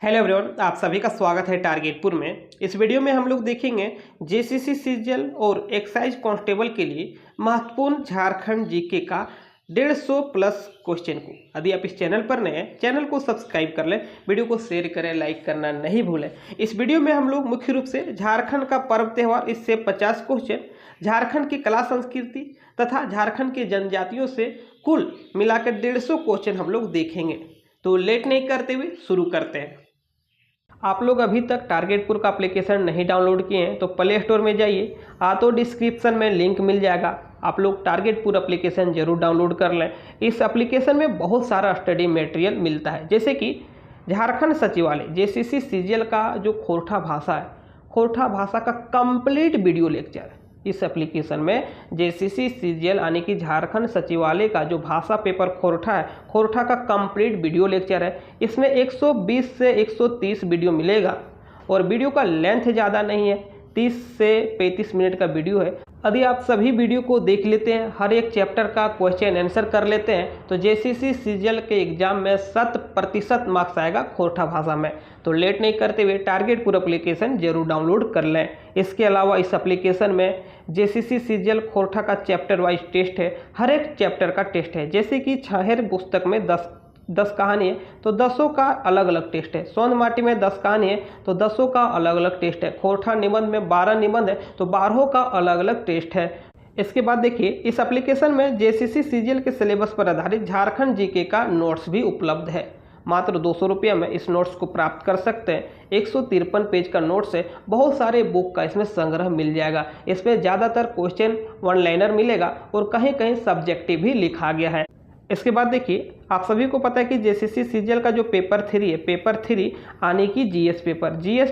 Hello everyone, आप सभी का स्वागत है टारगेटपुर में। इस वीडियो में हम लोग देखेंगे जेसीसी सीजीएल और एक्साइज कांस्टेबल के लिए महत्वपूर्ण झारखंड जीके का 150 प्लस क्वेश्चन को। यदि आप इस चैनल पर नए हैं, चैनल को सब्सक्राइब कर लें, वीडियो को शेयर करें, लाइक करना नहीं भूलें। इस वीडियो में हम लोग मुख्य रूप से झारखंड का पर्व त्यौहार, इससे 50 क्वेश्चन, झारखंड की कला संस्कृति तथा झारखंड की जनजातियों से कुल मिलाकर 150 क्वेश्चन हम लोग देखेंगे। तो लेट नहीं करते हुए शुरू करते हैं। आप लोग अभी तक टारगेटपुर का एप्लीकेशन नहीं डाउनलोड किए हैं तो प्ले स्टोर में जाइए, तो डिस्क्रिप्शन में लिंक मिल जाएगा। आप लोग टारगेटपुर एप्लीकेशन जरूर डाउनलोड कर लें। इस एप्लीकेशन में बहुत सारा स्टडी मटेरियल मिलता है, जैसे कि झारखंड सचिवालय जेसीसी सीजीएल का जो खोरठा भाषा है, खोरठा भाषा का कंप्लीट वीडियो लेक्चर है। इस एप्लीकेशन में जेसीसी सीजीएल यानी कि झारखंड सचिवालय का जो भाषा पेपर खोरठा है, खोरठा का कंप्लीट वीडियो लेक्चर है। इसमें 120 से 130 वीडियो मिलेगा और वीडियो का लेंथ ज़्यादा नहीं है, 30 से 35 मिनट का वीडियो है। यदि आप सभी वीडियो को देख लेते हैं, हर एक चैप्टर का क्वेश्चन आंसर कर लेते हैं, तो जेसीसी सीजीएल के एग्जाम में 100% मार्क्स आएगा खोरठा भाषा में। तो लेट नहीं करते हुए टारगेटपुर एप्लीकेशन जरूर डाउनलोड कर लें। इसके अलावा इस एप्लीकेशन में जेसीसी सीजीएल खोरठा का चैप्टर वाइज टेस्ट है, हर एक चैप्टर का टेस्ट है। जैसे कि छहेर पुस्तक में 10 कहानी है तो 10 का अलग अलग टेस्ट है। सोन माटी में 10 कहानी है तो 10 का अलग अलग टेस्ट है। खोरठा निबंध में 12 निबंध है तो 12 का अलग अलग टेस्ट है। इसके बाद देखिए, इस एप्लीकेशन में जेसीसी सीजीएल के सिलेबस पर आधारित झारखंड जीके का नोट्स भी उपलब्ध है। मात्र 200 रुपये में इस नोट्स को प्राप्त कर सकते हैं। 153 पेज का नोट्स है, बहुत सारे बुक का इसमें संग्रह मिल जाएगा। इसमें ज़्यादातर क्वेश्चन वन लाइनर मिलेगा और कहीं कहीं सब्जेक्टिव भी लिखा गया है। इसके बाद देखिए, आप सभी को पता है कि जेसीसी सीजीएल का जो पेपर 3 है, पेपर 3 यानी कि जीएस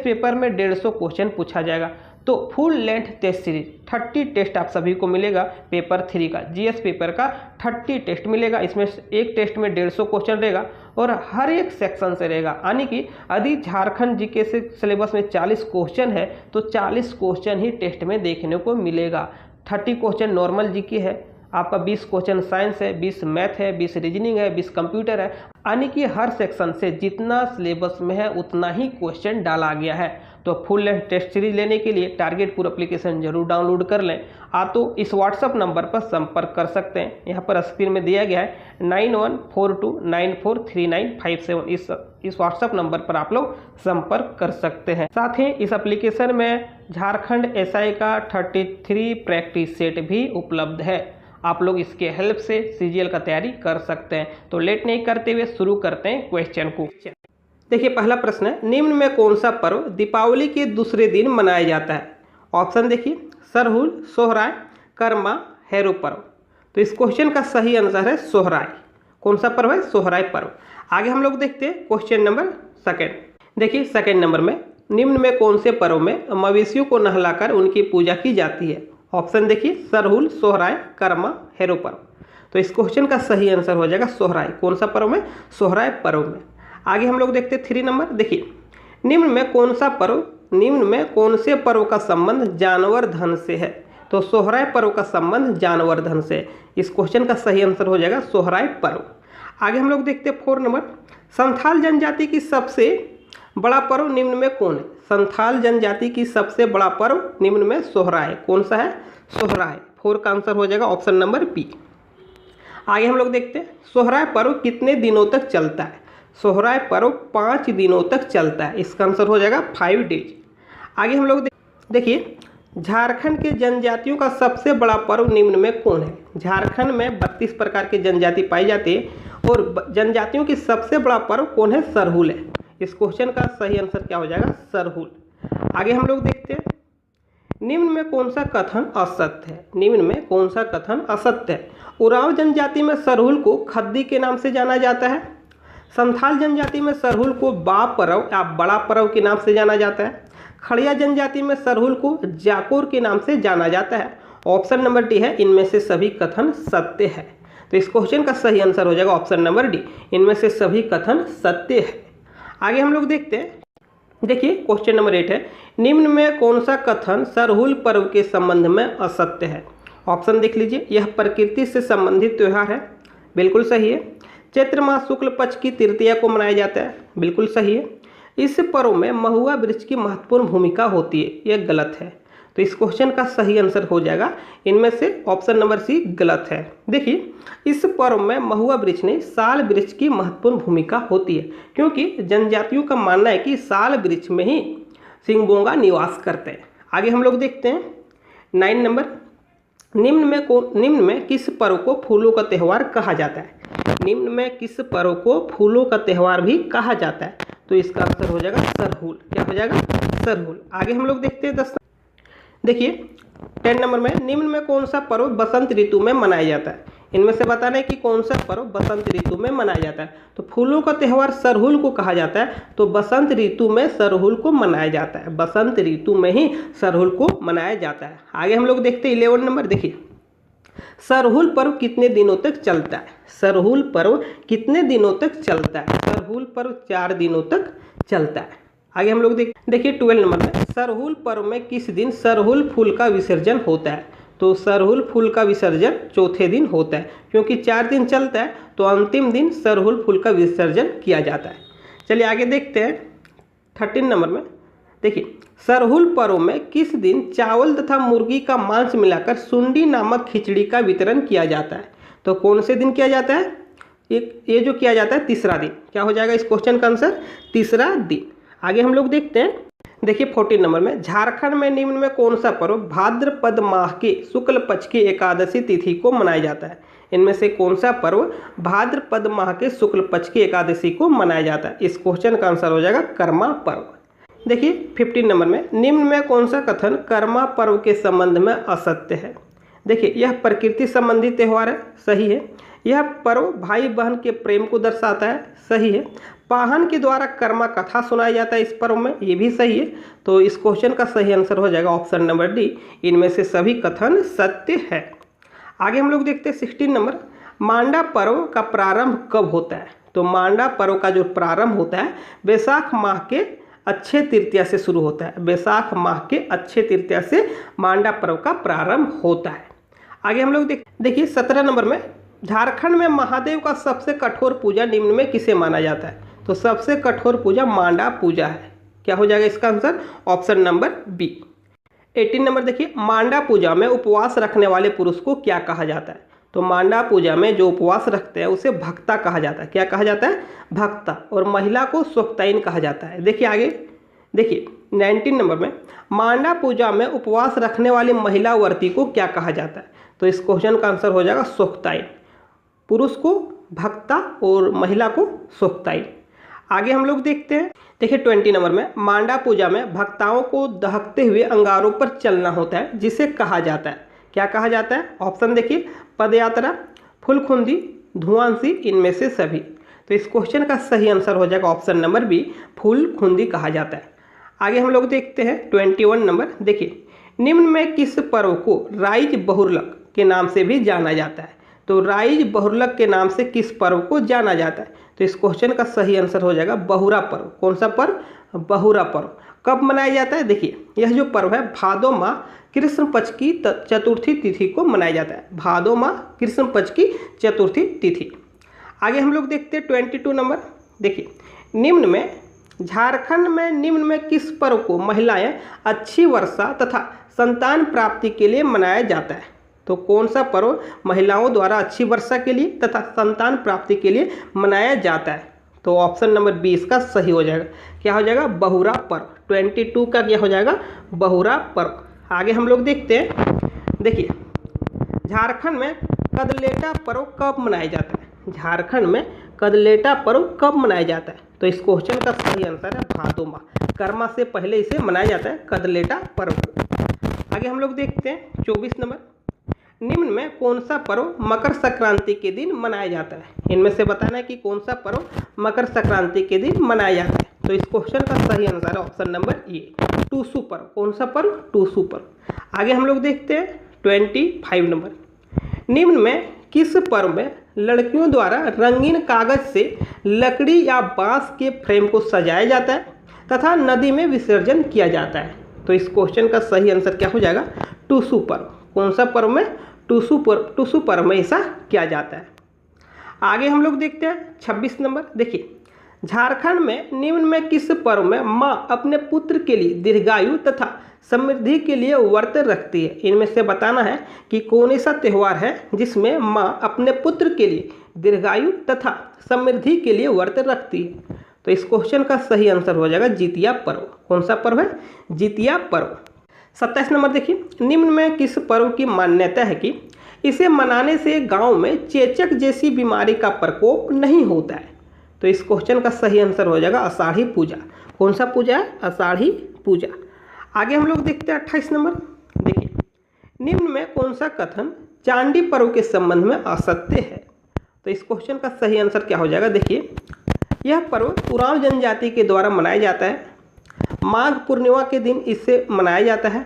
पेपर में 150 क्वेश्चन पूछा जाएगा। तो full length test series 30 test आप सभी को मिलेगा। पेपर 3 का जीएस पेपर का 30 टेस्ट मिलेगा। इसमें एक टेस्ट में 150 क्वेश्चन रहेगा और हर एक सेक्शन से रहेगा। यानी कि यदि झारखंड जीके से सिलेबस में 40 क्वेश्चन है तो 40 क्वेश्चन ही टेस्ट में देखने को मिलेगा। 30 क्वेश्चन नॉर्मल जीके है, आपका 20 क्वेश्चन साइंस है, 20 मैथ है, 20 रीजनिंग है, 20 कंप्यूटर है। यानी कि हर सेक्शन से जितना सिलेबस में है उतना ही क्वेश्चन डाला गया है। तो फुल लेंथ टेस्ट सीरीज लेने के लिए टारगेटपुर एप्लीकेशन जरूर डाउनलोड कर लें। तो इस व्हाट्सअप नंबर पर संपर्क कर सकते हैं। यहाँ पर स्क्रीन में दिया गया है 9142943957। इस व्हाट्सअप नंबर पर आप लोग संपर्क कर सकते हैं। साथ ही इस एप्लीकेशन में झारखंड एसआई का 33 प्रैक्टिस सेट भी उपलब्ध है। आप लोग इसके हेल्प से सीजीएल का तैयारी कर सकते हैं। तो लेट नहीं करते हुए शुरू करते हैं क्वेश्चन को। देखिए, पहला प्रश्न है, निम्न में कौन सा पर्व दीपावली के दूसरे दिन मनाया जाता है? ऑप्शन देखिए, सरहुल, सोहराय, कर्मा, हैरो पर्व। तो इस क्वेश्चन का सही आंसर है सोहराय। कौन सा पर्व है? सोहराय पर्व। आगे हम लोग देखते हैं क्वेश्चन नंबर 2। देखिए, सेकेंड नंबर में, निम्न में कौन से पर्व में मवेशियों को नहलाकर उनकी पूजा की जाती है? ऑप्शन देखिए, सरहुल, सोहराय, कर्मा, हैरो पर्व। तो इस क्वेश्चन का सही आंसर हो जाएगा सोहराय। कौन सा पर्व में? सोहराय पर्व में। आगे हम लोग देखते हैं 3 नंबर। देखिए, निम्न में कौन से पर्व का संबंध जानवर धन से है? तो सोहराय पर्व का संबंध जानवर धन से। इस क्वेश्चन का सही आंसर हो जाएगा सोहराय पर्व। आगे हम लोग देखते हैं 4 नंबर, संथाल जनजाति की सबसे बड़ा पर्व निम्न में कौन है? संथाल जनजाति की सबसे बड़ा पर्व निम्न में सोहराय। कौन सा है? सोहराय। 4 का आंसर हो जाएगा ऑप्शन नंबर बी। आगे हम लोग देखते हैं, सोहराय पर्व कितने दिनों तक चलता है? सोहराय पर्व 5 दिनों तक चलता है। इसका आंसर हो जाएगा 5 डेज। आगे हम लोग देखिए, झारखंड के जनजातियों का सबसे बड़ा पर्व निम्न में कौन है? झारखंड में 32 प्रकार के जनजाति पाई जाती है और जनजातियों की सबसे बड़ा पर्व कौन है? सरहुल है। इस क्वेश्चन का सही आंसर क्या हो जाएगा? सरहुल। आगे हम लोग देखते हैं, निम्न में कौन सा कथन असत्य है? निम्न में कौन सा कथन असत्य है? उरांव जनजाति में सरहुल को खद्दी के नाम से जाना जाता है। संथाल जनजाति में सरहुल को बा पर्व या बड़ा पर्व के नाम से जाना जाता है। खड़िया जनजाति में सरहुल को जाकोर के नाम से जाना जाता है। ऑप्शन नंबर डी है, इनमें से सभी कथन सत्य है। तो इस क्वेश्चन का सही आंसर हो जाएगा ऑप्शन नंबर डी, इनमें से सभी कथन सत्य है। आगे हम लोग देखते हैं, देखिए क्वेश्चन नंबर 8 है, निम्न में कौन सा कथन सरहुल पर्व के संबंध में असत्य है? ऑप्शन देख लीजिए, यह प्रकृति से संबंधित त्यौहार है। बिल्कुल सही है। चैत्र मास शुक्ल पक्ष की तृतीया को मनाया जाता है। बिल्कुल सही है। इस पर्व में महुआ वृक्ष की महत्वपूर्ण भूमिका होती है, यह गलत है। तो इस क्वेश्चन का सही आंसर हो जाएगा इनमें से ऑप्शन नंबर सी गलत है। देखिए, इस पर्व में महुआ वृक्ष नहीं साल वृक्ष की महत्वपूर्ण भूमिका होती है, क्योंकि जनजातियों का मानना है कि साल वृक्ष में ही सिंगबोंगा निवास करते हैं। आगे हम लोग देखते हैं 9 नंबर, निम्न में किस पर्व को फूलों का त्यौहार कहा जाता है? निम्न में किस पर्व को फूलों का त्यौहार भी कहा जाता है? तो इसका आंसर हो जाएगा सरहुल। क्या हो जाएगा? सरहुल। आगे हम लोग देखते हैं 10। देखिए 10 नंबर में, निम्न में कौन सा पर्व बसंत ऋतु में मनाया जाता है? इनमें से बताना है कि कौन सा पर्व बसंत ऋतु में मनाया जाता है। तो फूलों का त्यौहार सरहुल को कहा जाता है, तो बसंत ऋतु में सरहुल को मनाया जाता है। बसंत ऋतु में ही सरहुल को मनाया जाता है। आगे हम लोग देखते हैं 11 नंबर। देखिए, सरहुल पर्व कितने दिनों तक चलता है? सरहुल पर्व कितने दिनों तक चलता है? सरहुल पर्व 4 दिनों तक चलता है। आगे हम लोग देखिए 12 नंबर में, सरहुल पर्व में किस दिन सरहुल फूल का विसर्जन होता है? तो सरहुल फूल का विसर्जन चौथे दिन होता है, क्योंकि 4 दिन चलता है तो अंतिम दिन सरहुल फूल का विसर्जन किया जाता है। चलिए आगे देखते हैं 13 नंबर में। देखिए, सरहुल पर्व में किस दिन चावल तथा मुर्गी का मांस मिलाकर सुंडी नामक खिचड़ी का वितरण किया जाता है? तो कौन से दिन किया जाता है? ये जो किया जाता है तीसरा दिन। क्या हो जाएगा इस क्वेश्चन का आंसर? तीसरा दिन। आगे हम लोग देखते हैं। देखिए 14 नंबर में, झारखंड में निम्न में कौन सा पर्व भाद्रपद माह के शुक्ल पक्ष की एकादशी तिथि को मनाया जाता है? इनमें से कौन सा पर्व भाद्रपद माह के शुक्ल पक्ष की एकादशी को मनाया जाता है? इस क्वेश्चन का आंसर हो जाएगा कर्मा पर्व। देखिए 15 नंबर में, निम्न में कौन सा कथन कर्मा पर्व के संबंध में असत्य है? देखिए, यह प्रकृति संबंधी त्यौहार है, सही है। यह पर्व भाई बहन के प्रेम को दर्शाता है, सही है। पाहन के द्वारा कर्मा कथा सुनाया जाता है इस पर्व में, ये भी सही है। तो इस क्वेश्चन का सही आंसर हो जाएगा ऑप्शन नंबर डी, इनमें से सभी कथन सत्य है। आगे हम लोग देखते हैं 16 नंबर, मांडा पर्व का प्रारंभ कब होता है? तो मांडा पर्व का जो प्रारंभ होता है वैशाख माह के अच्छे तृतीया से शुरू होता है। वैशाख माह के अच्छे तृतीया से मांडा पर्व का प्रारंभ होता है। आगे हम लोग देखिए 17 नंबर में, झारखंड में महादेव का सबसे कठोर पूजा निम्न में किसे माना जाता है? तो सबसे कठोर पूजा मांडा पूजा है। क्या हो जाएगा इसका answer? Option number B. 18 number देखिए, मांडा पूजा में उपवास रखने वाले पुरुष को क्या कहा जाता है? तो मांडा पूजा में जो उपवास रखते हैं उसे भक्ता कहा जाता है। क्या कहा जाता है? भक्ता। और महिला को स्वक्ताइन कहा जाता है। देखिए आगे देखिए 19 नंबर में, मांडा पूजा में उपवास रखने वाली महिला व्रती को क्या कहा जाता है? तो इस क्वेश्चन का आंसर हो जाएगा स्वक्ताइन। पुरुष को भक्ता और महिला को स्वक्ताइन। आगे हम लोग देखते हैं। देखिए 20 नंबर में, मांडा पूजा में भक्ताओं को दहकते हुए अंगारों पर चलना होता है, जिसे कहा जाता है। क्या कहा जाता है? ऑप्शन देखिए, पदयात्रा, फुलखुंदी, धुआंसी, इनमें से सभी। तो इस क्वेश्चन का सही आंसर हो जाएगा ऑप्शन नंबर बी, फुलखुंदी कहा जाता है। आगे हम लोग देखते हैं 21 नंबर। देखिए, निम्न में किस पर्व को राइज बहुरलक के नाम से भी जाना जाता है? तो राइज बहुरलक के नाम से किस पर्व को जाना जाता है? तो इस क्वेश्चन का सही आंसर हो जाएगा बहुरा पर्व। कौन सा पर्व? बहुरा पर्व। कब मनाया जाता है? देखिए, यह जो पर्व है भादो माह कृष्ण पक्ष की चतुर्थी तिथि को मनाया जाता है। भादो माह कृष्ण पक्ष की चतुर्थी तिथि। आगे हम लोग देखते हैं 22 नंबर। देखिए, निम्न में झारखंड में निम्न में किस पर्व को महिलाएं अच्छी वर्षा तथा संतान प्राप्ति के लिए मनाया जाता है? तो कौन सा पर्व महिलाओं द्वारा अच्छी वर्षा के लिए तथा संतान प्राप्ति के लिए मनाया जाता है? तो ऑप्शन नंबर 20 का सही हो जाएगा। क्या हो जाएगा? बहुरा पर्व। 22 का क्या हो जाएगा? बहुरा पर्व। आगे हम लोग देखते हैं। देखिए, झारखंड में कदलेटा पर्व कब मनाया जाता है? झारखंड में कदलेटा पर्व कब मनाया जाता है? तो इस क्वेश्चन का सही आंसर है भादो माह। कर्मा से पहले इसे मनाया जाता है कदलेटा पर्व को। आगे हम लोग देखते हैं 24 नंबर। निम्न में कौन सा पर्व मकर संक्रांति के दिन मनाया जाता है? इनमें से बताना है कि कौन सा पर्व मकर संक्रांति के दिन मनाया जाता है। तो इस क्वेश्चन का सही आंसर है ऑप्शन नंबर ए, टूसू पर्व। कौन सा पर्व? टूसू पर्व। आगे हम लोग देखते हैं 25 नंबर। निम्न में किस पर्व में लड़कियों द्वारा रंगीन कागज से लकड़ी या बांस के फ्रेम को सजाया जाता है तथा नदी में विसर्जन किया जाता है? तो इस क्वेश्चन का सही आंसर क्या हो जाएगा? टूसू पर्व। कौन सा पर्व में? टूसू पर्व में ऐसा किया जाता है। आगे हम लोग देखते हैं 26 नंबर। देखिए, झारखंड में निम्न में किस पर्व में माँ अपने पुत्र के लिए दीर्घायु तथा समृद्धि के लिए व्रत रखती है? इनमें से बताना है कि कौन ऐसा त्यौहार है जिसमें माँ अपने पुत्र के लिए दीर्घायु तथा समृद्धि के लिए व्रत रखती है। तो इस क्वेश्चन का सही आंसर हो जाएगा जितिया पर्व। कौन सा पर्व है? जितिया पर्व। 27 नंबर देखिए, निम्न में किस पर्व की मान्यता है कि इसे मनाने से गांव में चेचक जैसी बीमारी का प्रकोप नहीं होता है? तो इस क्वेश्चन का सही आंसर हो जाएगा आषाढ़ी पूजा। कौन सा पूजा है? आषाढ़ी पूजा। आगे हम लोग देखते हैं 28 नंबर। देखिए, निम्न में कौन सा कथन चांडी पर्व के संबंध में असत्य है? तो इस क्वेश्चन का सही आंसर क्या हो जाएगा? देखिए, यह पर्व उरांव जनजाति के द्वारा मनाया जाता है। माघ पूर्णिमा के दिन इसे मनाया जाता है।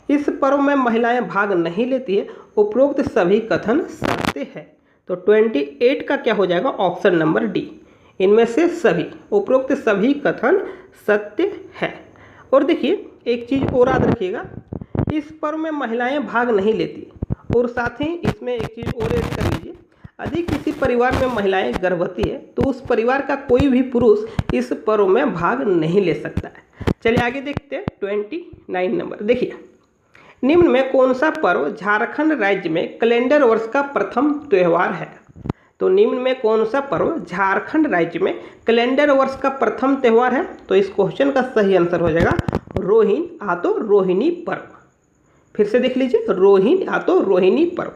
इस पर्व में महिलाएं भाग नहीं लेती है। उपरोक्त सभी कथन सत्य है। तो 28 का क्या हो जाएगा? Option number D. इनमें से सभी उपरोक्त सभी कथन सत्य है। और देखिए, एक चीज़ और याद रखिएगा, इस पर्व में महिलाएं भाग नहीं लेती। और साथ ही इसमें एक चीज़ और ऐड कर लीजिए, यदि किसी परिवार में महिलाएं गर्भवती है तो उस परिवार का कोई भी पुरुष इस पर्व में भाग नहीं ले सकता है। चलिए आगे देखते हैं 29 नंबर। देखिए, निम्न में कौन सा पर्व झारखंड राज्य में कैलेंडर वर्ष का प्रथम त्यौहार है? तो निम्न में कौन सा पर्व झारखंड राज्य में कैलेंडर वर्ष का प्रथम त्यौहार है? तो इस क्वेश्चन का सही आंसर हो जाएगा रोहिणी पर्व। फिर से देख लीजिए, रोहिणी पर्व।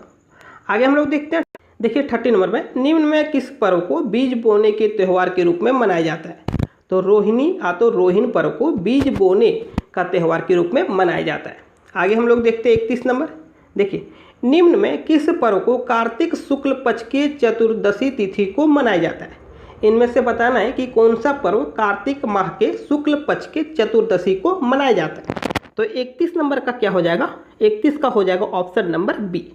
आगे हम लोग देखते हैं, देखिए 30 नंबर में, निम्न में किस पर्व को बीज बोने के त्यौहार के रूप में मनाया जाता है? तो रोहिणी पर्व को बीज बोने का त्यौहार के रूप में मनाया जाता है। आगे हम लोग देखते हैं 31 नंबर। देखिए, निम्न में किस पर्व को कार्तिक शुक्ल पक्ष के चतुर्दशी तिथि को मनाया जाता है? इनमें से बताना है कि कौन सा पर्व कार्तिक माह के शुक्ल पक्ष के चतुर्दशी को मनाया जाता है। तो 31 नंबर का क्या हो जाएगा? 31 का हो जाएगा ऑप्शन नंबर बी,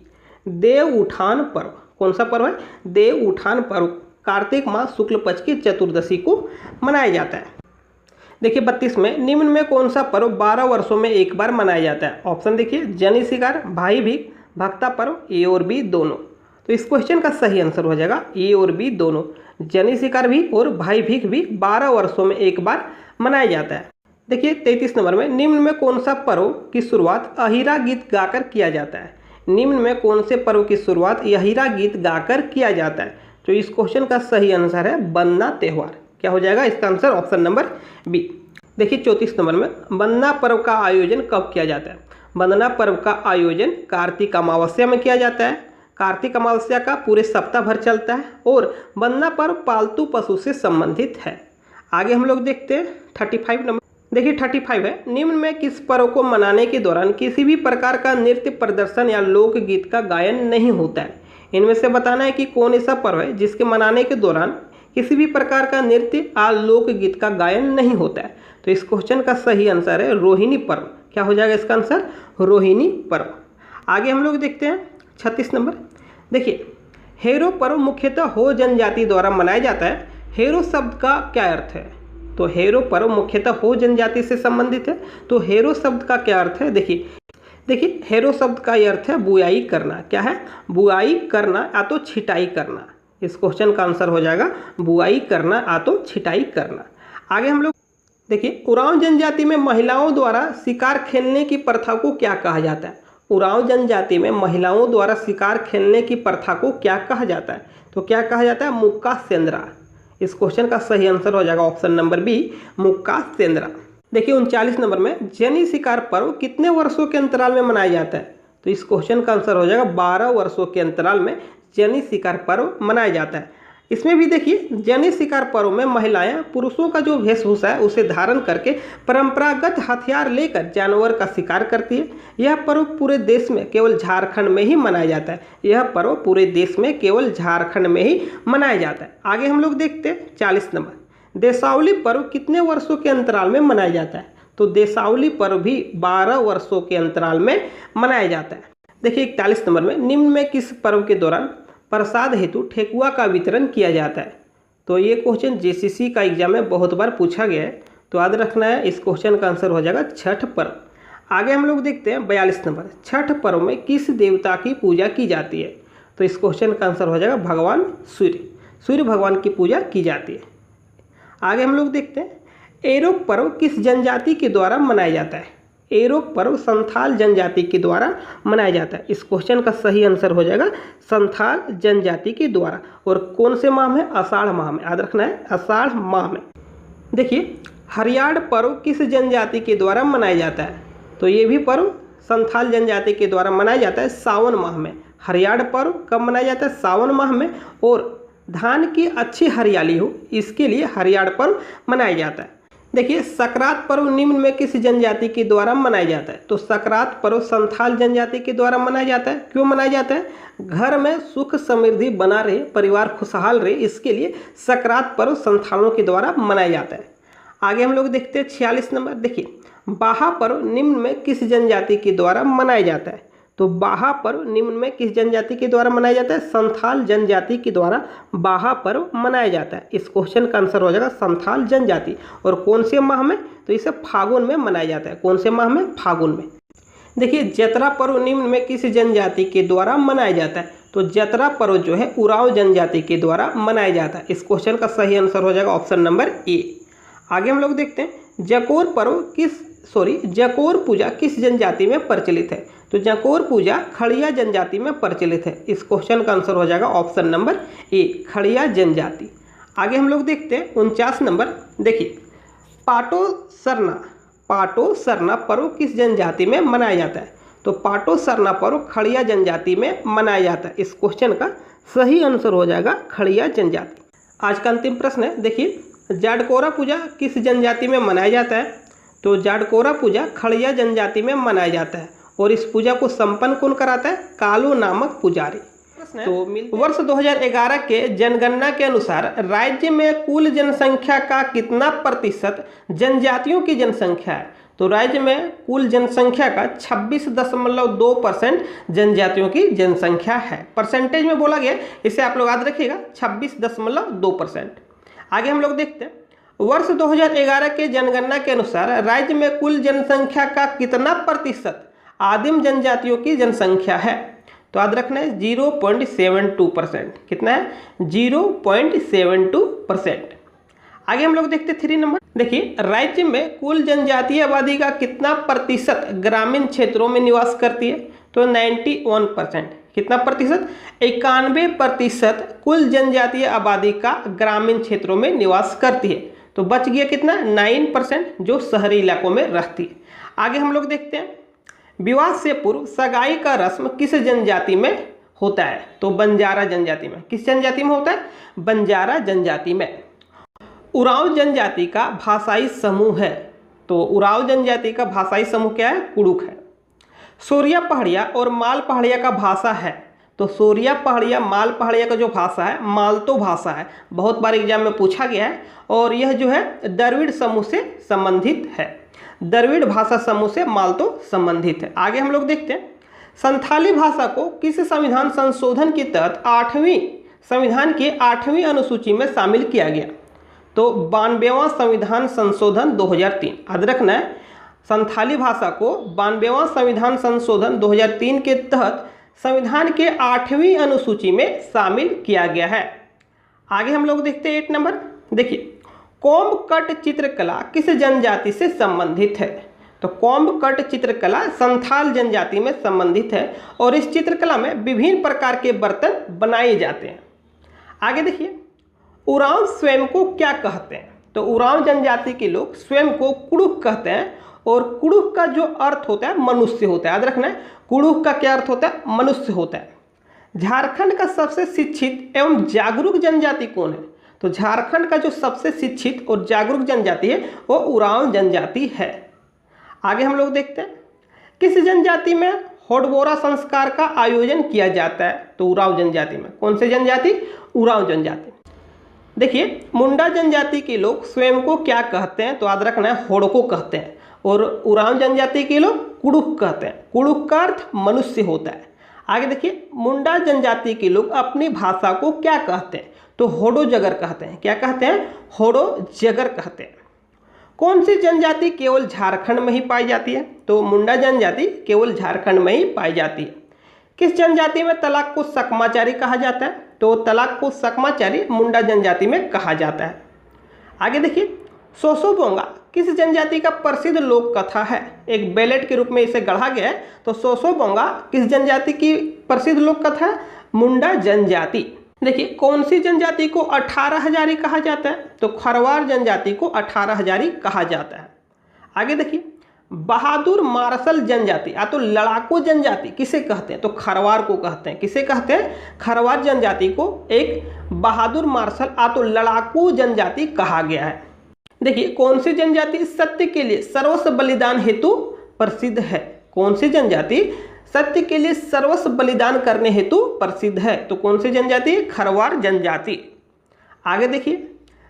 देव उठान पर्व। कौन सा पर्व है? देव उठान पर्व कार्तिक माह शुक्ल पक्ष की चतुर्दशी को मनाया जाता है। देखिए 32 में, निम्न में कौन सा पर्व 12 वर्षों में एक बार मनाया जाता है? ऑप्शन देखिए, जनी शिकार, भाई भीख, भक्ता पर्व, ए और बी दोनों। तो इस क्वेश्चन का सही आंसर हो जाएगा ए और बी दोनों। जनी शिकार भी और भाई भीख भी 12 वर्षों में एक बार मनाया जाता है। देखिए 33 नंबर में, निम्न में कौन सा पर्व की शुरुआत अहिरा गीत गाकर किया जाता है? निम्न में कौन से पर्व की शुरुआत अहिरा गीत गाकर किया जाता है? तो इस क्वेश्चन का सही आंसर है बन्ना त्यौहार। क्या हो जाएगा इसका आंसर? Option number B. देखिए 34 नंबर में, बन्ना पर्व का आयोजन कब किया जाता है? बन्ना पर्व का आयोजन कार्तिक अमावस्या में किया जाता है। कार्तिक अमावस्या का पूरे सप्ताह भर चलता है और बन्ना पर्व पालतू पशु से संबंधित है। आगे हम लोग देखते हैं 35 नंबर। देखिए 35 है, निम्न में किस पर्व को मनाने के दौरान किसी भी प्रकार का नृत्य प्रदर्शन या लोकगीत का गायन नहीं होता है? इनमें से बताना है कि कौन ऐसा पर्व है जिसके मनाने के दौरान किसी भी प्रकार का नृत्य या लोकगीत का गायन नहीं होता है। तो इस क्वेश्चन का सही आंसर है रोहिणी पर्व। क्या हो जाएगा इसका आंसर? रोहिणी पर्व। आगे हम लोग देखते हैं 36 नंबर। देखिए, हेरो पर्व मुख्यतः हो जनजाति द्वारा मनाया जाता है। हेरो शब्द का क्या अर्थ है? तो हेरो पर्व मुख्यतः हो जनजाति से संबंधित है। तो हेरो शब्द का क्या अर्थ है? देखिए हेरो शब्द का अर्थ है बुआई करना। क्या है? बुआई करना या तो छिटाई करना। इस क्वेश्चन का आंसर हो जाएगा बुआई करना या तो छिटाई करना। आगे हम लोग देखिए, उरांव जनजाति में महिलाओं द्वारा शिकार खेलने की प्रथा को क्या कहा जाता है? उरांव जनजाति में महिलाओं द्वारा शिकार खेलने की प्रथा को क्या कहा जाता है? तो क्या कहा जाता है? मुक्का सेंद्रा। इस क्वेश्चन का सही आंसर हो जाएगा ऑप्शन नंबर बी, मुक्का सेंद्रा। देखिए 39 नंबर में, जनी शिकार पर्व कितने वर्षों के अंतराल में मनाया जाता है? तो इस क्वेश्चन का आंसर हो जाएगा 12 वर्षों के अंतराल में जनी शिकार पर्व मनाया जाता है। इसमें भी देखिए, जनी शिकार पर्व में महिलाएं पुरुषों का जो वेशभूषा है उसे धारण करके परंपरागत हथियार लेकर जानवर का शिकार करती है। यह पर्व पूरे देश में केवल झारखंड में ही मनाया जाता है। यह पर्व पूरे देश में केवल झारखंड में ही मनाया जाता है। आगे हम लोग देखते हैं 40 नंबर। देशावली पर्व कितने वर्षों के अंतराल में मनाया जाता है? तो देशावली पर्व भी 12 वर्षों के अंतराल में मनाया जाता है। देखिए 41 नंबर में, निम्न में किस पर्व के दौरान प्रसाद हेतु ठेकुआ का वितरण किया जाता है? तो ये क्वेश्चन जेसीसी का एग्जाम में बहुत बार पूछा गया है, तो याद रखना है। इस क्वेश्चन का आंसर हो जाएगा छठ पर्व। आगे हम लोग देखते हैं 42 नंबर। छठ पर्व में किस देवता की पूजा की जाती है? तो इस क्वेश्चन का आंसर हो जाएगा भगवान सूर्य भगवान की पूजा की जाती है। आगे हम लोग देखते हैं एरोक पर्व किस जनजाति के द्वारा मनाया जाता है। एरोक पर्व संथाल जनजाति के द्वारा मनाया जाता है। इस क्वेश्चन का सही आंसर हो जाएगा संथाल जनजाति के द्वारा। और कौन से माह में? आषाढ़ माह में। याद रखना है आषाढ़ माह में। देखिए हरियाण पर्व किस जनजाति के द्वारा मनाया जाता है? तो ये भी पर्व संथाल जनजाति के द्वारा मनाया जाता है सावन माह में। हरियाण पर्व कब मनाया जाता है? सावन माह में। और धान की अच्छी हरियाली हो इसके लिए हरियाण पर्व मनाया जाता है। देखिए सकरात पर्व निम्न में किस जनजाति के द्वारा मनाया जाता है? तो सकरात पर्व संथाल जनजाति के द्वारा मनाया जाता है। क्यों मनाया जाता है? घर में सुख समृद्धि बना रहे, परिवार खुशहाल रहे, इसके लिए सकरात पर्व संथालों के द्वारा मनाया जाता है। आगे हम लोग देखते हैं 46 नंबर। देखिए बाहा पर्व निम्न में किस जनजाति के द्वारा मनाया जाता है? तो बाहा पर्व निम्न में किस जनजाति के द्वारा मनाया जाता है? संथाल जनजाति के द्वारा बाहा पर्व मनाया जाता है। इस क्वेश्चन का आंसर हो जाएगा संथाल जनजाति। और कौन से माह में? तो इसे फागुन में मनाया जाता है। कौन से माह में? फागुन में। देखिए जतरा पर्व निम्न में किस जनजाति के द्वारा मनाया जाता है? तो जतरा पर्व जो है उरांव जनजाति के द्वारा मनाया जाता है। इस क्वेश्चन का सही आंसर हो जाएगा ऑप्शन नंबर ए। आगे हम लोग देखते हैं जकोर पूजा किस जनजाति में प्रचलित है? तो जकोर पूजा खड़िया जनजाति में प्रचलित है। इस क्वेश्चन का आंसर हो जाएगा ऑप्शन नंबर ए, खड़िया जनजाति। आगे हम लोग देखते हैं 49 नंबर। देखिए पाटो सरना पर्व किस जनजाति में मनाया जाता है? तो पाटो सरना पर्व खड़िया जनजाति में मनाया जाता है। इस क्वेश्चन का सही आंसर हो जाएगा खड़िया जनजाति। आज का अंतिम प्रश्न है। देखिए जाडकोरा पूजा किस जनजाति में मनाया जाता है? तो जाडकोरा पूजा खड़िया जनजाति में मनाया जाता है। और इस पूजा को संपन्न कौन कराता है? कालू नामक पुजारी। तो वर्ष 2011 के जनगणना के अनुसार राज्य में कुल जनसंख्या का कितना प्रतिशत जनजातियों की जनसंख्या है? तो राज्य में कुल जनसंख्या का 26.2% जनजातियों की जनसंख्या है। परसेंटेज में बोला गया, इसे आप लोग याद रखिएगा 26.2%। आगे हम लोग देखते हैं वर्ष 2011 के जनगणना के अनुसार राज्य में कुल जनसंख्या का कितना प्रतिशत आदिम जनजातियों की जनसंख्या है? तो याद रखना है 0.72%। कितना है? 0.72%। आगे हम लोग देखते हैं 3 नंबर। देखिए राज्य में कुल जनजातीय आबादी का कितना प्रतिशत ग्रामीण क्षेत्रों में निवास करती है? तो 91%। कितना प्रतिशत? 91% कुल जनजातीय आबादी का ग्रामीण क्षेत्रों में निवास करती है। तो बच गया कितना? 9% जो शहरी इलाकों में रहती है। आगे हम लोग देखते हैं विवाह से पूर्व सगाई का रस्म किस जनजाति में होता है? तो बंजारा जनजाति में। किस जनजाति में होता है? बंजारा जनजाति में। उरांव जनजाति का भाषाई समूह है। तो उरांव जनजाति का भाषाई समूह क्या है? कुड़ुक है। सोरिया पहाड़िया और माल पहाड़िया का भाषा है। तो सोरिया पहाड़िया माल पहाड़िया का जो भाषा है मालतो भाषा है। बहुत बार एग्जाम में पूछा गया है। और यह जो है द्रविड़ समूह से संबंधित है। द्रविड़ भाषा समूह से मालतो संबंधित है। आगे हम लोग देखते हैं संथाली भाषा को किस संविधान संशोधन के तहत संविधान के 8वीं अनुसूची में शामिल किया गया? तो 92वां संविधान संशोधन 2003। याद रखना है संथाली भाषा को 92वां संविधान संशोधन 2003 के तहत संविधान के 8वीं अनुसूची में शामिल किया गया है। आगे हम लोग देखते हैं 8 नंबर। देखिए कोम्बकट चित्रकला किस जनजाति से संबंधित है? तो कोम्बकट चित्रकला संथाल जनजाति में संबंधित है। और इस चित्रकला में विभिन्न प्रकार के बर्तन बनाए जाते हैं। आगे देखिए उरांव स्वयं को क्या कहते हैं? तो उरांव जनजाति के लोग स्वयं को कुड़ुक कहते हैं। और कुड़ुक का जो अर्थ होता है मनुष्य होता है। याद रखना है कुड़ुक का क्या अर्थ होता है? मनुष्य होता है। झारखंड का सबसे शिक्षित एवं जागरूक जनजाति कौन है? तो झारखंड का जो सबसे शिक्षित और जागरूक जनजाति है वो उरांव जनजाति है। आगे हम लोग देखते हैं किस जनजाति में होडबोरा संस्कार का आयोजन किया जाता है? तो उरांव जनजाति में। कौन से जनजाति? उरांव जनजाति। देखिए मुंडा जनजाति के लोग स्वयं को क्या कहते हैं? तो याद रखना है होड़को कहते हैं। और उरांव जनजाति के लोग कुड़ुक कहते हैं। कुड़ुक का अर्थ मनुष्य होता है। आगे देखिए मुंडा जनजाति के लोग अपनी भाषा को क्या कहते हैं? तो होडो जगर कहते हैं। क्या कहते हैं? होडो जगर कहते हैं। कौन सी जनजाति केवल झारखंड में ही पाई जाती है? तो मुंडा जनजाति केवल झारखंड में ही पाई जाती है। किस जनजाति में तलाक को सकमाचारी कहा जाता है? तो तलाक को सकमाचारी मुंडा जनजाति में कहा जाता है। आगे देखिए, सोसोबोंगा किस जनजाति का प्रसिद्ध लोक कथा है? एक बैलेट के रूप में इसे गढ़ा गया है। तो सोसोबोंगा किस जनजाति की प्रसिद्ध लोक कथा है? मुंडा जनजाति। देखिए, कौन सी जनजाति को 18 हजारी कहा जाता है? तो खरवार जनजाति को 18 हजारी कहा जाता है। आगे देखिए, बहादुर मार्शल जनजाति या तो लड़ाकू जनजाति किसे कहते हैं? तो खरवार को कहते हैं। किसे कहते हैं? खरवार जनजाति को एक बहादुर मार्शल या तो लड़ाकू जनजाति कहा गया है। देखिए, कौन सी जनजाति सत्य के लिए सर्वस्व बलिदान हेतु प्रसिद्ध है? कौन सी जनजाति सत्य के लिए सर्वस्व बलिदान करने हेतु प्रसिद्ध है? तो कौन सी जनजाति? खरवार जनजाति। आगे देखिए,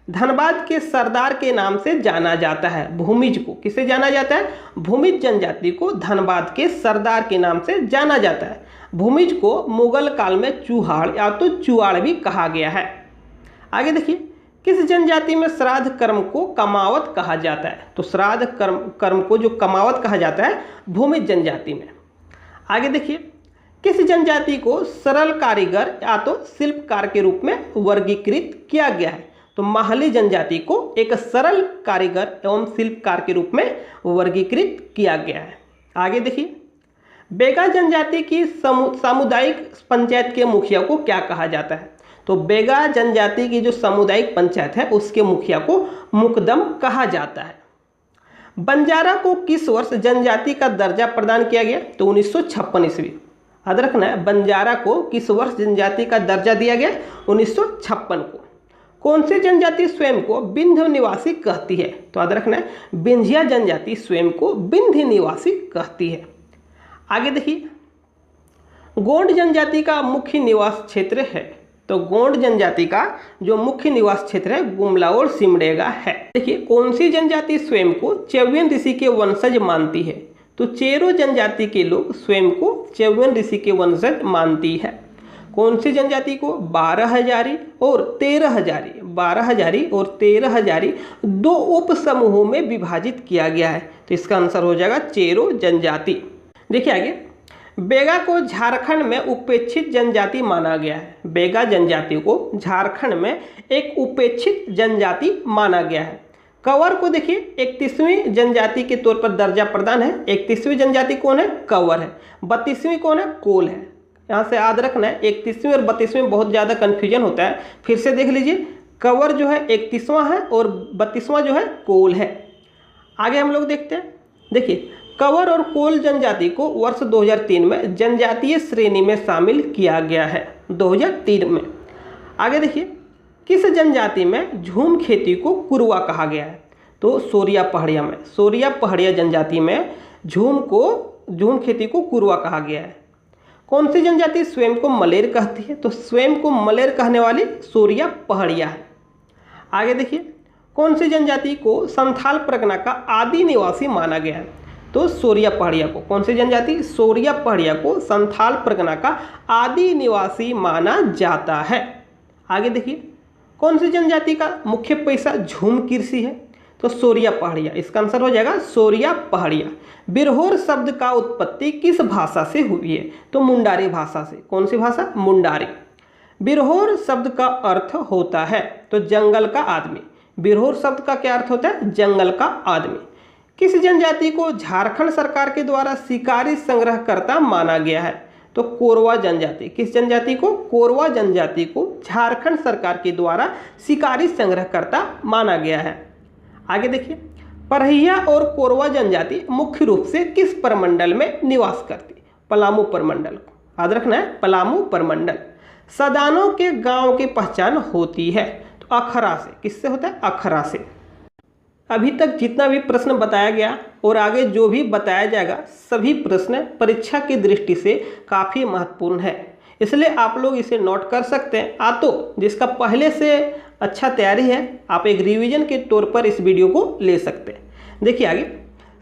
धनबाद के सरदार के नाम से जाना जाता है। भूमिज को किसे जाना जाता है? भूमिज जनजाति को धनबाद के सरदार के नाम से जाना जाता है। भूमिज को मुगल काल में चूहाड़ या तो चुआड़ भी कहा गया है। आगे देखिए, किस जनजाति में श्राद्ध कर्म को कमावत कहा जाता है? तो श्राद्ध कर्म को जो कमावत कहा जाता है भूमिज जनजाति में। आगे देखिए, किस जनजाति को सरल कारीगर या तो शिल्पकार के रूप में वर्गीकृत किया गया है? तो माहली जनजाति को एक सरल कारीगर एवं शिल्पकार के रूप में वर्गीकृत किया गया है। आगे देखिए, बेगा जनजाति की सामुदायिक पंचायत के मुखिया को क्या कहा जाता है? तो बेगा जनजाति की जो सामुदायिक पंचायत है उसके मुखिया को मुकदम कहा जाता है। बंजारा को किस वर्ष जनजाति का दर्जा प्रदान किया गया? तो 1956 ईस्वी। याद रखना है, बंजारा को किस वर्ष जनजाति का दर्जा दिया गया? 1956 को। कौन सी जनजाति स्वयं को विंध्य निवासी कहती है? तो याद रखना है, विंध्या जनजाति स्वयं को विंध्य निवासी कहती है। आगे देखिए, गोंड जनजाति का मुख्य निवास क्षेत्र है। तो गोंड जनजाति का जो मुख्य निवास क्षेत्र है गुमला और सिमडेगा है। देखिए, कौन सी जनजाति स्वयं को च्यवन ऋषि के वंशज मानती है? तो चेरो जनजाति के लोग स्वयं को च्यवन ऋषि के वंशज मानती है। कौन सी जनजाति को 12 हजारी और 13 हजारी 12 हजारी और 13 हजारी दो उप समूहों में विभाजित किया गया है? तो इसका आंसर हो जाएगा चेरो जनजाति। देखिए आगे, बेगा को झारखंड में उपेक्षित जनजाति माना गया है। बेगा जनजाति को झारखंड में एक उपेक्षित जनजाति माना गया है। कंवर को देखिए 31वीं जनजाति के तौर पर दर्जा प्रदान है। 31वीं जनजाति कौन है? कंवर है। 32वीं कौन है? कोल है। यहाँ से याद रखना है, 31वीं और 32वीं में बहुत ज़्यादा कन्फ्यूजन होता है। फिर से देख लीजिए, कंवर जो है 31वां है और 32वां जो है कोल है। आगे हम लोग देखते हैं। देखिए, कंवर और कोल जनजाति को वर्ष 2003 में जनजातीय श्रेणी में शामिल किया गया है, 2003 में। आगे देखिए, किस जनजाति में झूम खेती को कुरवा कहा गया है? तो सोरिया पहाड़िया में, सोरिया पहाड़िया जनजाति में झूम खेती को कुरवा कहा गया है। कौन सी जनजाति स्वयं को मलेर कहती है? तो स्वयं को मलेर कहने वाली सोरिया पहाड़िया है। आगे देखिए, कौन सी जनजाति को संथाल परगना का आदि निवासी माना गया है? तो सोरिया पहाड़िया को। कौन सी जनजाति? सोरिया पहाड़िया को संथाल परगना का आदि निवासी माना जाता है। आगे देखिए, कौन सी जनजाति का मुख्य पेशा झूम कृषि है? तो सोरिया पहाड़िया। इसका आंसर हो जाएगा सोरिया पहाड़िया। बिरहोर शब्द का उत्पत्ति किस भाषा से हुई है? तो मुंडारी भाषा से। कौन सी भाषा? मुंडारी। बिरहोर शब्द का अर्थ होता है तो जंगल का आदमी। बिरहोर शब्द का क्या अर्थ होता है? जंगल का आदमी। किस जनजाति को झारखंड सरकार के द्वारा शिकारी संग्रहकर्ता माना गया है? तो कोरवा जनजाति। किस जनजाति को? कोरवा जनजाति को झारखंड सरकार के द्वारा शिकारी संग्रहकर्ता माना गया है। आगे देखिए, परहिया और कोरवा जनजाति मुख्य रूप से किस प्रमंडल में निवास करती? पलामू प्रमंडल। याद रखना है, पलामू प्रमंडल। सदानों के गांव की पहचान होती है तो अखरा से। किससे होता है? अखरा से। अभी तक जितना भी प्रश्न बताया गया और आगे जो भी बताया जाएगा सभी प्रश्न परीक्षा की दृष्टि से काफ़ी महत्वपूर्ण है, इसलिए आप लोग इसे नोट कर सकते हैं। तो जिसका पहले से अच्छा तैयारी है आप एक रिवीजन के तौर पर इस वीडियो को ले सकते हैं। देखिए आगे,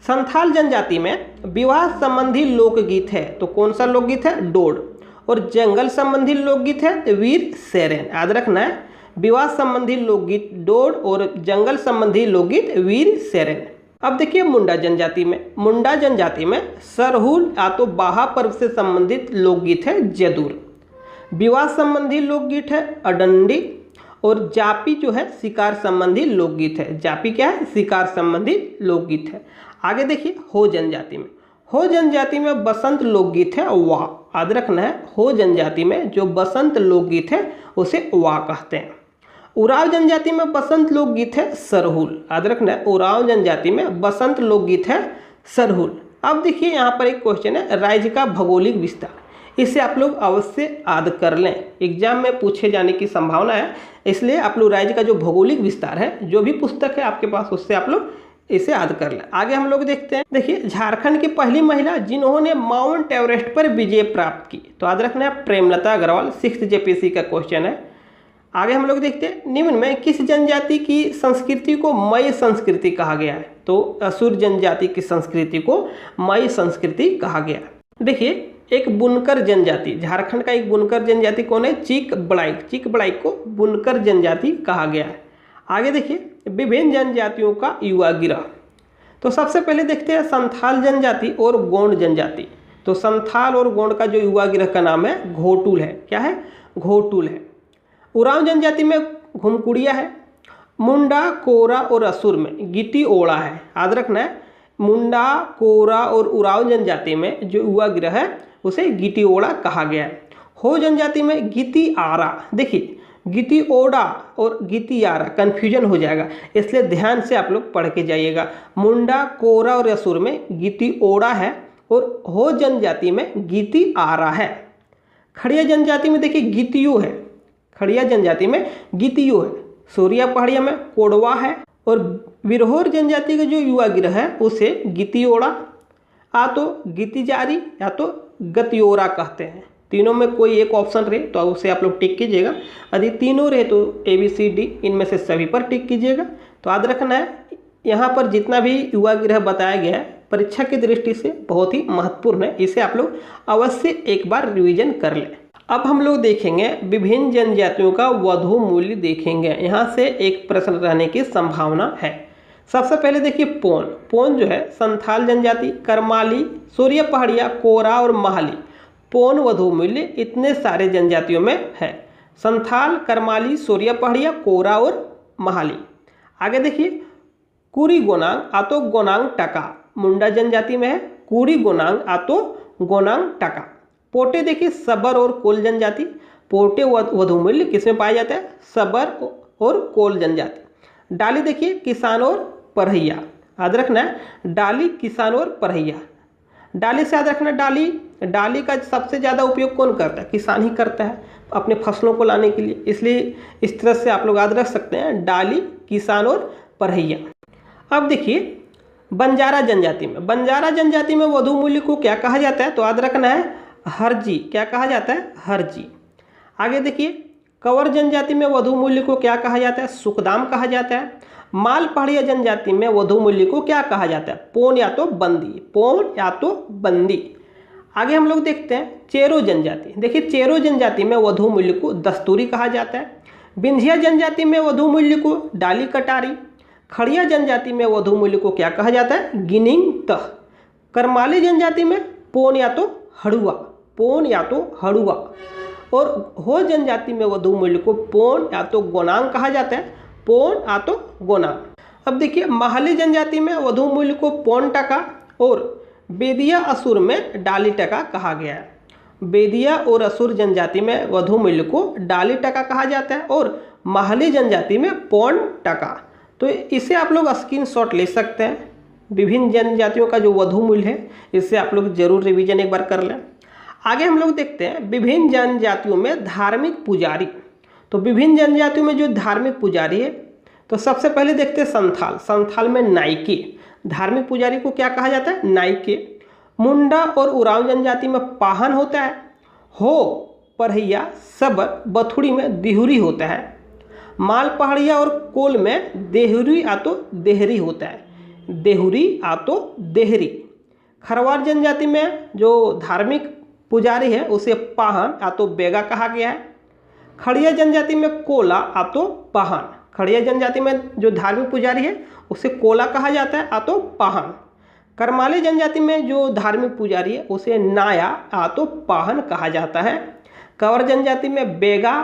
संथाल जनजाति में विवाह संबंधी लोकगीत है तो कौन सा लोकगीत है? डोड। और जंगल संबंधी लोकगीत है वीर सेरेन। याद रखना है, विवाह संबंधी लोकगीत डोड और जंगल संबंधी लोकगीत वीर सेरेन। अब देखिए, मुंडा जनजाति में सरहुल या तो बाहा पर्व से संबंधित लोकगीत है जदूर। विवाह संबंधी लोकगीत है अडंडी और जापी जो है शिकार संबंधी लोकगीत है। जापी क्या है? शिकार संबंधी लोकगीत है। आगे देखिए हो जनजाति में, हो जनजाति में बसंत लोकगीत है वाह। याद रखना है, हो जनजाति में जो बसंत लोकगीत है उसे वाह कहते हैं। उरांव जनजाति में बसंत लोकगीत है सरहुल। याद रखना है, उरांव जनजाति में बसंत लोकगीत है सरहुल। अब देखिए यहाँ पर एक क्वेश्चन है राज्य का भौगोलिक विस्तार, इसे आप लोग अवश्य याद कर लें, एग्जाम में पूछे जाने की संभावना है, इसलिए आप लोग राज्य का जो भौगोलिक विस्तार है, जो भी पुस्तक है आपके पास, उससे आप लोग इसे याद कर लें। आगे हम लोग देखते हैं, देखिए झारखंड की पहली महिला जिन्होंने माउंट एवरेस्ट पर विजय प्राप्त की, तो याद रखना है प्रेमलता अग्रवाल। 6th JPSC का क्वेश्चन है। आगे हम लोग देखते हैं निम्न में किस जनजाति की संस्कृति को मय संस्कृति कहा गया है, तो असुर जनजाति की संस्कृति को मय संस्कृति कहा गया है। देखिए एक बुनकर जनजाति, झारखंड का एक बुनकर जनजाति कौन है? चीक बड़ाइक। चीक बड़ाइक को बुनकर जनजाति कहा गया है। आगे देखिए विभिन्न जनजातियों का युवा गिरह, तो सबसे पहले देखते हैं संथाल जनजाति और गोंड जनजाति। तो संथाल और गोंड का जो युवा गिरह का नाम है घोटुल है। क्या है? घोटुल है। उरांव जनजाति में घुमकुड़िया है। मुंडा, कोरा और असुर में गिटी ओड़ा है। याद रखना है, मुंडा, कोरा और उरांव जनजाति में जो युवा गिरह है उसे गिटी ओड़ा कहा गया है। हो जनजाति में गिती आरा। देखिए गिती ओड़ा और गिती आरा कन्फ्यूजन हो जाएगा, इसलिए ध्यान से आप लोग पढ़ के जाइएगा। मुंडा, कोरा और असुर में गिती ओड़ा है और हो जनजाति में गिती आरा है। खड़िया जनजाति में देखिए गितियो है। खड़िया जनजाति में गितियो है। सूर्या पहाड़िया में कोडवा है और विरहोर जनजाति का जो युवा गिरह है उसे गितियोड़ा, आ तो गितिजारी या तो गतियोरा कहते हैं। तीनों में कोई एक ऑप्शन रहे तो उसे आप लोग टिक कीजिएगा, यदि तीनों रहे तो ABCD इनमें से सभी पर टिक कीजिएगा। तो याद रखना है यहाँ पर जितना भी युवा गिरह बताया गया है परीक्षा की दृष्टि से बहुत ही महत्वपूर्ण है, इसे आप लोग अवश्य एक बार रिवीजन कर लें। अब हम लोग देखेंगे विभिन्न जनजातियों का वधु मूल्य देखेंगे, यहाँ से एक प्रश्न रहने की संभावना है। सबसे पहले देखिए पोन। पोन जो है संथाल जनजाति, करमाली, सूर्य पहाड़िया, कोरा और महाली, पोन वधु मूल्य इतने सारे जनजातियों में है। संथाल, करमाली, सूर्य पहाड़िया, कोरा और महाली। आगे देखिए कुरी गोनांग आतो गोनांग टका, मुंडा जनजाति में है। कुरी गोनांग आतो गोनांग टका। पोटे देखिए सबर और कोल जनजाति, पोटे वधु मूल्य किसमें पाया जाता है? सबर और कोल जनजाति। डाली देखिए किसान और परहैया। याद रखना है डाली, किसान और परहैया। डाली से याद रखना, डाली का सबसे ज़्यादा उपयोग कौन करता है? किसान ही करता है अपने फसलों को लाने के लिए, इसलिए इस तरह से आप लोग याद रख सकते हैं डाली, किसान और परहैया। अब देखिए बंजारा जनजाति में, बंजारा जनजाति में वधु मूल्य को क्या कहा जाता है? तो याद रखना है हरजी। क्या कहा जाता है? हरजी। आगे देखिए कंवर जनजाति में वधु मूल्य को क्या कहा जाता है? सुखदाम कहा जाता है। माल पहाड़िया जनजाति में वधु मूल्य को क्या कहा जाता है? पोन या तो बंदी, पोन या तो बंदी। आगे हम लोग देखते हैं चेरो जनजाति। देखिए चेरो जनजाति में वधु मूल्य को दस्तूरी कहा जाता है। बिंझिया जनजाति में वधु मूल्य को डाली कटारी। खड़िया जनजाति में वधु मूल्य को क्या कहा जाता है? गिनिंग तह। करमाली जनजाति में पोन या तो हड़ुआ, पोन या तो हड़ुआ। और हो जनजाति में वधु मूल्य को पोन या तो गोनांग कहा जाता है, पोन या तो गोनांग। अब देखिए महाली जनजाति में वधु मूल्य को पोन टका और बेदिया असुर में डाली टका कहा गया है। बेदिया और असुर जनजाति में वधु मूल्य को डाली टका कहा जाता है और महाली जनजाति में पोन टका। तो इसे आप लोग स्क्रीनशॉट ले सकते हैं। विभिन्न जनजातियों का जो वधु मूल्य है इससे आप लोग जरूर रिवीजन एक बार कर लें। आगे हम लोग देखते हैं विभिन्न जनजातियों में धार्मिक पुजारी। तो विभिन्न जनजातियों में जो धार्मिक पुजारी है, तो सबसे पहले देखते हैं संथाल। संथाल में नाइके, धार्मिक पुजारी को क्या कहा जाता है? नाइके। मुंडा और उरांव जनजाति में पाहन होता है। हो परहैया, सबर, बथुड़ी में दिहुरी होता है। माल पहाड़िया और कोल में देहुरी या तो देहरी होता है, देहुरी या तो देहरी। खरवार जनजाति में जो धार्मिक पुजारी है उसे पाहन या तो बेगा कहा गया है। खड़िया जनजाति में कोला या तो पाहन, खड़िया जनजाति में जो धार्मिक पुजारी है उसे कोला कहा जाता है या तो पाहन। करमाली जनजाति में जो धार्मिक पुजारी है उसे नाया या तो पाहन कहा जाता है। कंवर जनजाति में बेगा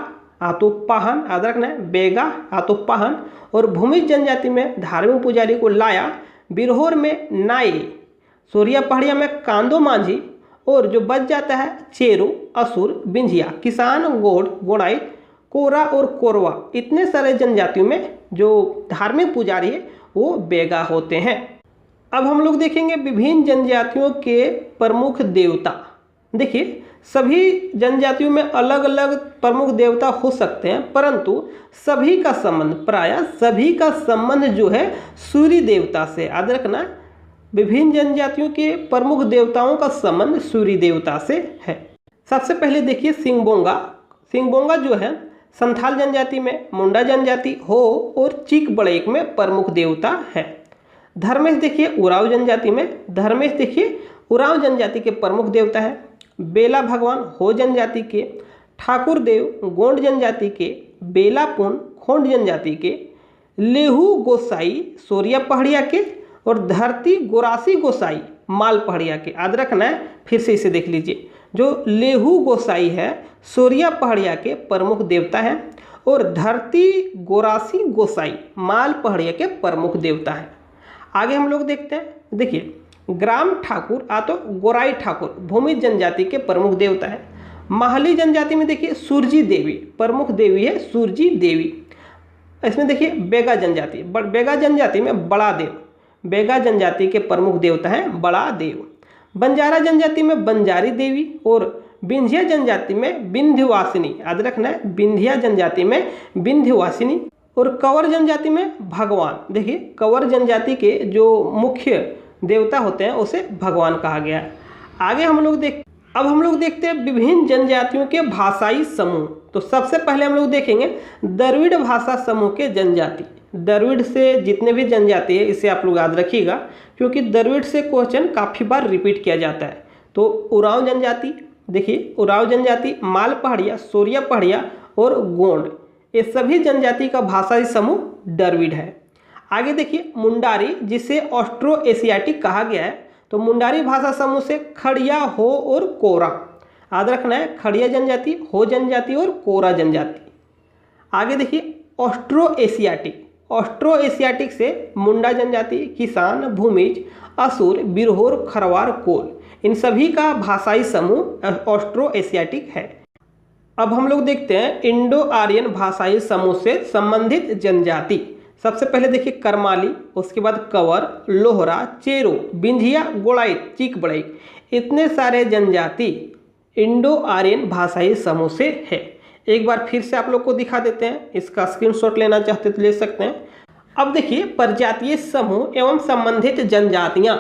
आतोपाहन, याद रखना है, बेगा आतोपाहन। और भूमिज जनजाति में धार्मिक पुजारी को लाया, बिरहोर में नाई, सोरिया पहाड़िया में कांदो मांझी, और जो बच जाता है चेरो, असुर, बिंझिया, किसान, गोड़, गोड़ाई, कोरा और कोरवा, इतने सारे जनजातियों में जो धार्मिक पुजारी है वो बेगा होते हैं। अब हम लोग देखेंगे विभिन्न जनजातियों के प्रमुख देवता। देखिए सभी जनजातियों में अलग अलग प्रमुख देवता हो सकते हैं, परंतु सभी का संबंध, प्रायः सभी का संबंध जो है सूर्य देवता से। याद रखना, विभिन्न जनजातियों के प्रमुख देवताओं का संबंध सूर्य देवता से है। सबसे पहले देखिए सिंगबोंगा। सिंगबोंगा जो है संथाल जनजाति में, मुंडा जनजाति, हो और चीक बड़ेक में प्रमुख देवता है। धर्मेश देखिए उराव जनजाति में, धर्मेश देखिए उराव जनजाति के प्रमुख देवता है। बेला भगवान हो जनजाति के, ठाकुर देव गोंड जनजाति के, बेला पुन खोंड जनजाति के, लेहू गोसाई सोरिया पहाड़िया के, और धरती गोरासी गोसाई माल पहाड़िया के। याद रखना है, फिर से इसे देख लीजिए, जो लेहू गोसाई है सोरिया पहाड़िया के प्रमुख देवता है, और धरती गोरासी गोसाई माल पहाड़िया के प्रमुख देवता है। आगे हम लोग देखते हैं, देखिए ग्राम ठाकुर तो गोराई ठाकुर भूमि जनजाति के प्रमुख देवता है। माहली जनजाति में देखिए सूरजी देवी प्रमुख देवी है, सूरजी देवी। इसमें देखिए बेगा जनजाति, बेगा जनजाति में बड़ा देव, बेगा जनजाति के प्रमुख देवता हैं बड़ा देव। बंजारा जनजाति में बंजारी देवी, और विंध्या जनजाति में विंध्यवासिनी, याद रखना है, विंध्या जनजाति में विंध्यवासिनी। और कंवर जनजाति में भगवान। देखिए कंवर जनजाति के जो मुख्य देवता होते हैं उसे भगवान कहा गया है। आगे हम लोग अब हम लोग देखते हैं विभिन्न जनजातियों के भाषाई समूह। तो सबसे पहले हम लोग देखेंगे द्रविड़ भाषा समूह के जनजाति। द्रविड़ से जितने भी जनजाति है इसे आप लोग याद रखिएगा, क्योंकि द्रविड़ से क्वेश्चन काफ़ी बार रिपीट किया जाता है। तो उरांव जनजाति, देखिए उरांव जनजाति, माल पहाड़िया, सोरिया पहाड़िया और गोंड, ये सभी जनजाति का भाषाई समूह द्रविड़ है। आगे देखिए मुंडारी, जिसे ऑस्ट्रो एशियाटिक कहा गया है। तो मुंडारी भाषा समूह से खड़िया, हो और कोरा, याद रखना है, खड़िया जनजाति, हो जनजाति और कोरा जनजाति। आगे देखिए ऑस्ट्रो एशियाटिक, ऑस्ट्रो एशियाटिक से मुंडा जनजाति, किसान, भूमिज, असुर, बिरहोर, खरवार, कोल, इन सभी का भाषाई समूह ऑस्ट्रो एशियाटिक है। अब हम लोग देखते हैं इंडो आर्यन भाषाई समूह से संबंधित जनजाति। सबसे पहले देखिए करमाली, उसके बाद कंवर, लोहरा, चेरो, बिंझिया, गोड़ाई, चीक बड़ाई, इतने सारे जनजाति इंडो आर्यन भाषाई समूह से है। एक बार फिर से आप लोग को दिखा देते हैं, इसका स्क्रीनशॉट लेना चाहते तो ले सकते हैं। अब देखिए प्रजातीय समूह एवं संबंधित जनजातियां,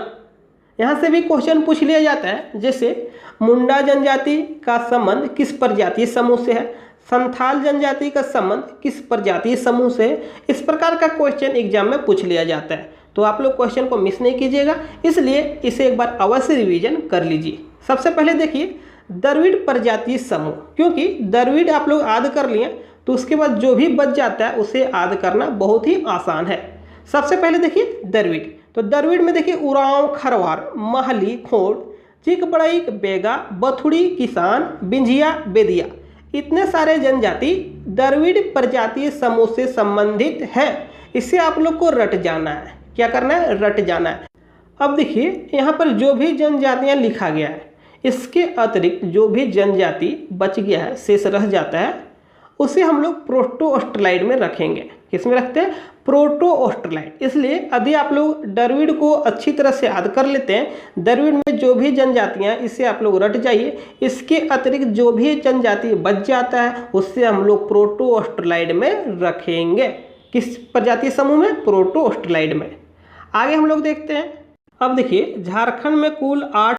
यहाँ से भी क्वेश्चन पूछ लिया जाता है। जैसे मुंडा जनजाति का संबंध किस प्रजातीय समूह से है, संथाल जनजाति का संबंध किस प्रजातीय समूह से है, इस प्रकार का क्वेश्चन एग्जाम में पूछ लिया जाता है। तो आप लोग क्वेश्चन को मिस नहीं कीजिएगा, इसलिए इसे एक बार अवश्य रिवीजन कर लीजिए। सबसे पहले देखिए द्रविड़ प्रजातीय समूह, क्योंकि द्रविड़ आप लोग याद कर लिए तो उसके बाद जो भी बच जाता है उसे याद करना बहुत ही आसान है। सबसे पहले देखिए द्रविड़, तो द्रविड़ में देखिए उरांव, खरवार, महली, खोंड, चिक बड़ाई, बेगा, बथुड़ी, किसान, बिंझिया, बेदिया, इतने सारे जनजाति द्रविड़ प्रजातीय समूह से संबंधित है। इससे आप लोग को रट जाना है, क्या करना है, रट जाना है। अब देखिए यहाँ पर जो भी जनजातियाँ लिखा गया है, इसके अतिरिक्त जो भी जनजाति बच गया है, शेष रह जाता है, उसे हम लोग प्रोटो ऑस्ट्रेलाइड में रखेंगे। किस में रखते हैं, प्रोटो ऑस्ट्रेलाइड। इसलिए यदि आप लोग द्रविड़ को अच्छी तरह से याद कर लेते हैं, द्रविड़ में जो भी जनजातियां, इसे आप लोग रट जाइए। इसके अतिरिक्त जो भी जनजाति बच जाता है उससे हम लोग प्रोटो ऑस्ट्रेलाइड में रखेंगे। किस प्रजातीय समूह में, प्रोटो ऑस्ट्रेलाइड में। आगे हम लोग देखते हैं। अब देखिए झारखंड में कुल 8